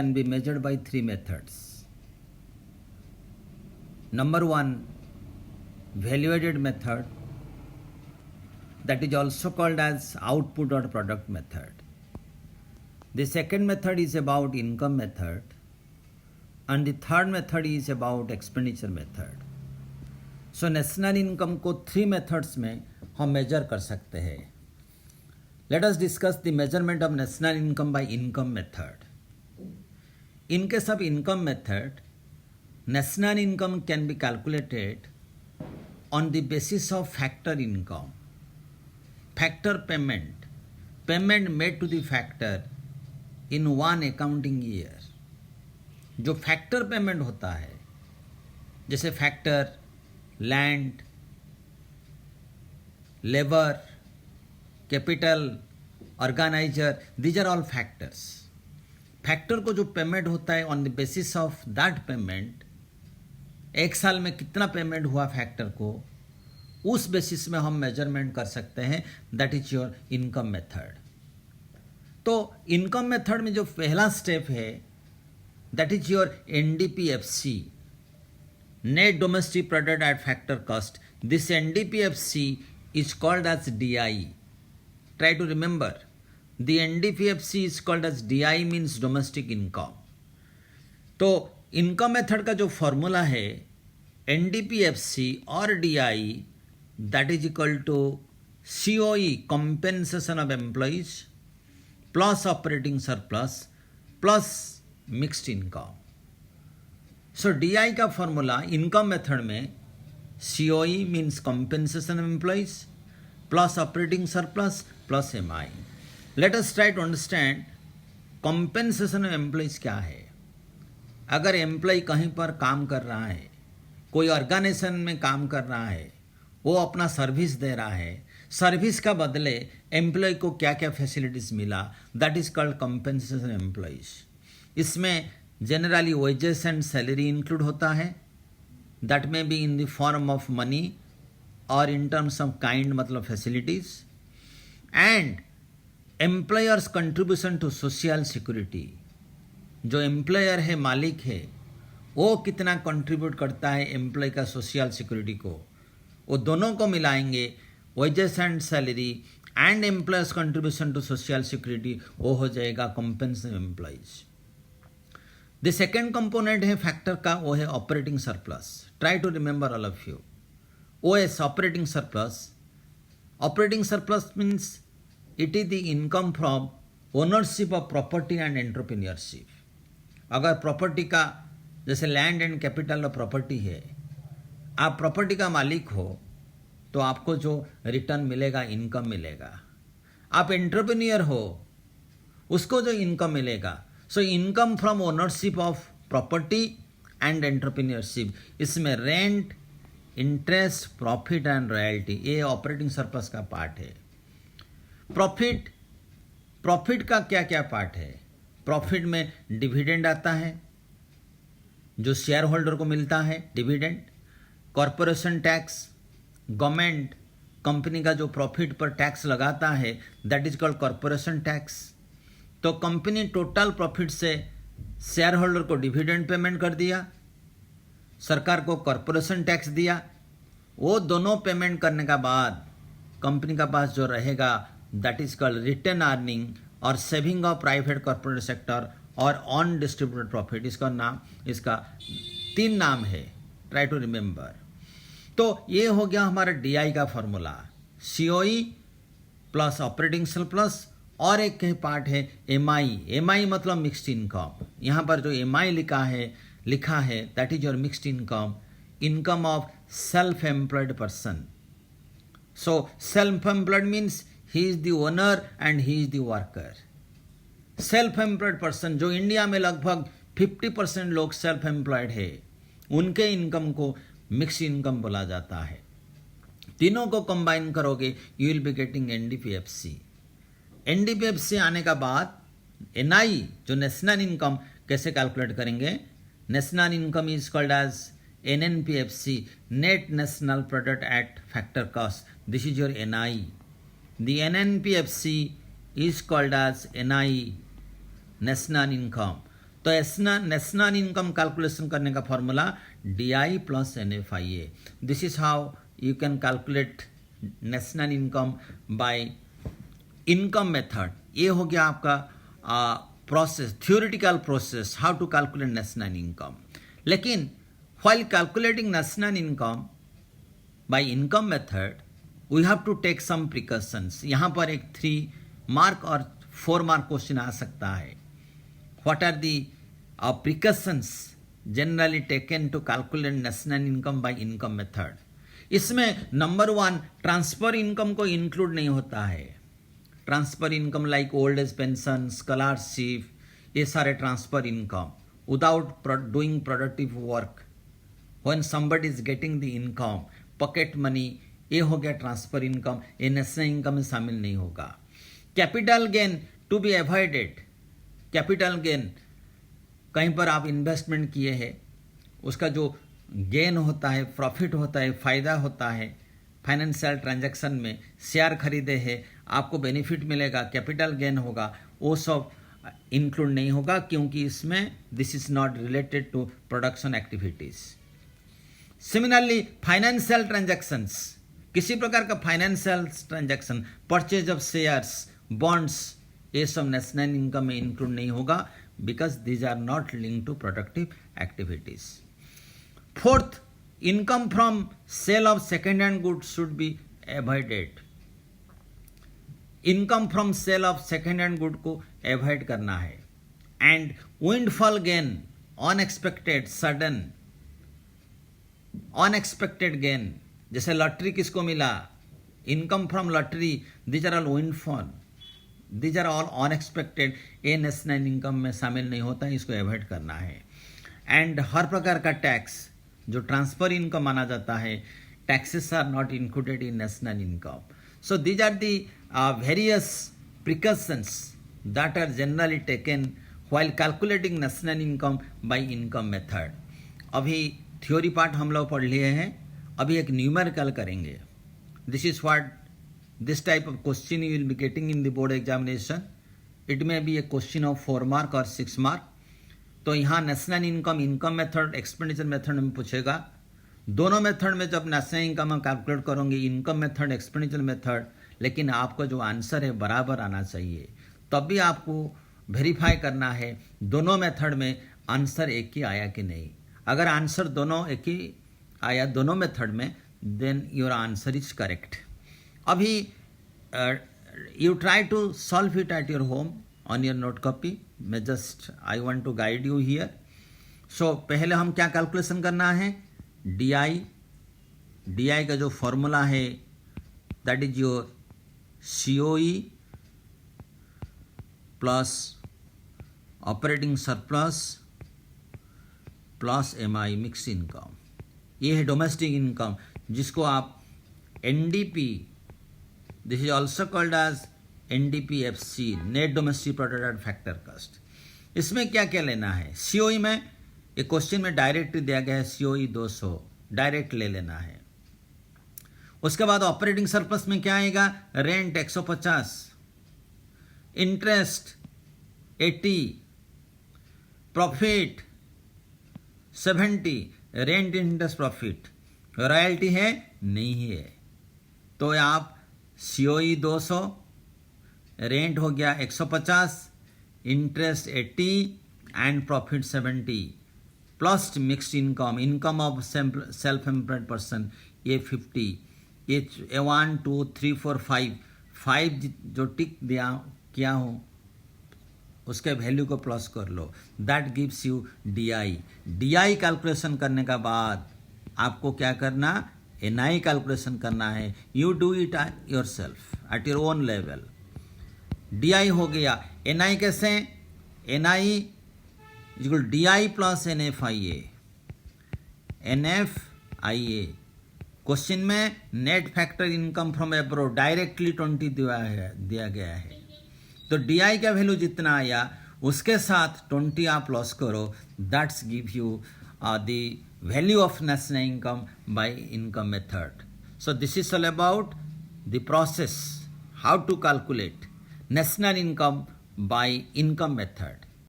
can be measured by three methods. Number one, value-added method, that is also called as output or product method. The second method is about income method, and the third method is about expenditure method. So national income को three methods में हम major कर सकते हैं. Let us discuss the measurement of national income by income method. In case of income method, national income can be calculated on the basis of factor income. Factor payment made to the factor in one accounting year. जो factor payment होता है, जैसे factor, land, labour, capital, organiser, these are all factors. Factor को जो payment होता है on the basis of that payment, एक साल में कितना पेमेंट हुआ फैक्टर को, उस बेसिस में हम मेजरमेंट कर सकते हैं. That is your income method. तो इनकम मेथड में जो पहला स्टेप है, that is your NDPFC, net domestic product at factor cost. This NDPFC is called as DI. Try to remember, the NDPFC is called as DI, means domestic income. तो income method का जो formula है NDPFC और DI, that is equal to COE, compensation of employees, plus operating surplus, plus mixed income. So DI का formula income method में COE means compensation of employees plus operating surplus plus MI. Let us try to understand compensation of employees क्या है. अगर employ कहीं पर काम कर रहा है, कोई ऑर्गेनाइजेशन में काम कर रहा है, वो अपना सर्विस दे रहा है, सर्विस का बदले एम्प्लॉय को क्या क्या फैसिलिटीज़ मिला, that is called compensation of employees. इसमें generally wages and salary include होता है. That may be in the form of money or in terms of kind, मतलब facilities, and employer's contribution to social security. जो employer है, मालिक है, वो कितना कंट्रीब्यूट करता है एम्प्लॉय का सोशल सिक्योरिटी को, वो दोनों को मिलाएंगे, wages and salary and employers contribution to social security, वो हो जाएगा compensation employees. The second component है फैक्टर का, वो है operating surplus. Try to remember all of you. OS, operating surplus. Operating surplus means it is the income from ownership of property and entrepreneurship. अगर property का, जैसे land and capital of property है, आप property का मालिक हो तो आपको जो रिटर्न मिलेगा, इनकम मिलेगा. आप एंटरप्रेन्योर हो, उसको जो इनकम मिलेगा. So income from ownership of property and entrepreneurship, इसमें rent, interest, profit and royalty, ये ऑपरेटिंग सरप्लस का पार्ट है. प्रॉफिट का क्या क्या पार्ट है? प्रॉफिट में डिविडेंड आता है, जो शेयर होल्डर को मिलता है, dividend. Corporation tax, government company का जो प्रॉफिट पर टैक्स लगाता है, that is called corporation tax. तो कंपनी टोटल प्रॉफिट से शेयर होल्डर को डिविडेंड पेमेंट कर दिया, सरकार को कॉरपोरेशन टैक्स दिया. वो दोनों पेमेंट करने का बाद कंपनी का पास जो रहेगा, that is called retain earning और saving of private corporate sector और ऑन डिस्ट्रीब्यूटेड प्रॉफिट. इसका तीन नाम है. Try to remember. तो ये हो गया हमारा DI का formula, COE plus operating surplus, और एक पार्ट है MI मतलब मिक्स्ड इनकम. यहाँ पर जो MI लिखा है that is your mixed income of self employed person. So self employed means he is the owner and he is the worker. Self employed person, जो इंडिया में लगभग 50% लोग सेल्फ एम्प्लॉयड है, उनके इनकम को मिक्स्ड इनकम बोला जाता है. तीनों को कंबाइन करोगे, you will be getting NDPFC. NDPFC आने का बाद NI, जो नेशनल इनकम, कैसे कैलकुलेट करेंगे? National income is called as NNPFC, net national product at factor cost. This is your NI. The NNPFC is called as NI, national income. तो national income calculation करने का formula DI plus NFIA. This is how you can calculate national income by income method. ये हो गया आपका process, theoretical process, how to calculate national income. लेकिन while calculating national income by income method, we have to take some precautions. यहाँ पर एक 3 mark और 4 mark question आ सकता है. What are the precautions generally taken to calculate national income by income method? इसमें number 1 transfer income को include नहीं होता है. Transfer income like old age pension, scholarship, ये सारे transfer income without doing productive work. When somebody is getting the income, pocket money, ये हो गया ट्रांसफर इनकम. ये नेशनल इनकम में शामिल नहीं होगा. Capital gain to be avoided. Capital gain कहीं पर आप इन्वेस्टमेंट किए हैं, उसका जो गेन होता है, प्रॉफिट होता है, फायदा होता है, फाइनेंशियल ट्रांजैक्शन में शेयर खरीदे हैं, आपको बेनिफिट मिलेगा, कैपिटल गेन होगा, वो सब इंक्लूड नहीं होगा क्योंकि इसमें this is not related to production activities. Similarly financial transactions, किसी प्रकार का financial transaction, purchase of shares, bonds, ये सब नेशनल इनकम में इंक्लूड नहीं होगा because these are not linked to productive activities. Fourth, income from sale of second hand goods should be avoided. Income from sale of second hand good को avoid करना है. And windfall gain, unexpected, sudden unexpected gain, जैसे lottery किसको मिला, income from lottery, these are all windfall, these are all unexpected. ये national income में शामिल नहीं होता है, इसको अवॉइड करना है. एंड हर प्रकार का टैक्स जो ट्रांसफर इनकम माना जाता है, taxes are not included in national income. So these are the various precautions that are generally taken while calculating national income by income method. अभी थ्योरी पार्ट हम लोग पढ़ लिए हैं, अभी एक न्यूमेरिकल करेंगे. This is what this type of question you will be getting in the board examination. It may be A question of 4 mark और 6 मार्क. तो यहाँ national income income method, expenditure method में पूछेगा. दोनों मेथड में जब national income हम calculate करोगे, इनकम मेथड, एक्सपेंडिचर मेथड, लेकिन आपका जो आंसर है बराबर आना चाहिए. तब भी आपको वेरीफाई करना है दोनों मेथड में आंसर एक ही आया कि नहीं. अगर आंसर दोनों एक ही आया दोनों मेथड में, then your answer is correct. अभी you try to solve it at your home on your note copy. मैं just I want to guide you here. So पहले हम क्या कैलकुलेशन करना है, DI का जो फॉर्मूला है that is your COE plus operating surplus plus MI mix income. ये है डोमेस्टिक इनकम जिसको आप NDP, this is also called as NDP-FC, net domestic product at factor cost. इसमें क्या क्या लेना है. COE में एक क्वेश्चन में डायरेक्ट दिया गया है, COE 200 डायरेक्ट ले लेना है. उसके बाद ऑपरेटिंग सरप्लस में क्या आएगा, rent 150, interest 80, profit 70, rent interest profit, royalty है नहीं है. तो आप COE 200, रेंट हो गया 150, interest 80 and profit 70 plus mixed income, income of self employed person ये 50, ये 1 2 3 4 5 जो टिक दिया किया हो उसके वैल्यू को प्लस कर लो. That gives you DI calculation करने का बाद आपको क्या करना, NI कैलकुलेशन करना है. You do it yourself at your own level. DI हो गया. NI कैसे, NI equal DI plus NFIA. Question में net factor income from abroad directly 20 दिया गया है. तो DI का वैल्यू जितना आया उसके साथ 20 आप प्लस करो. That's give you the value of national income by income method. So this is all about the process how to calculate national income by income method.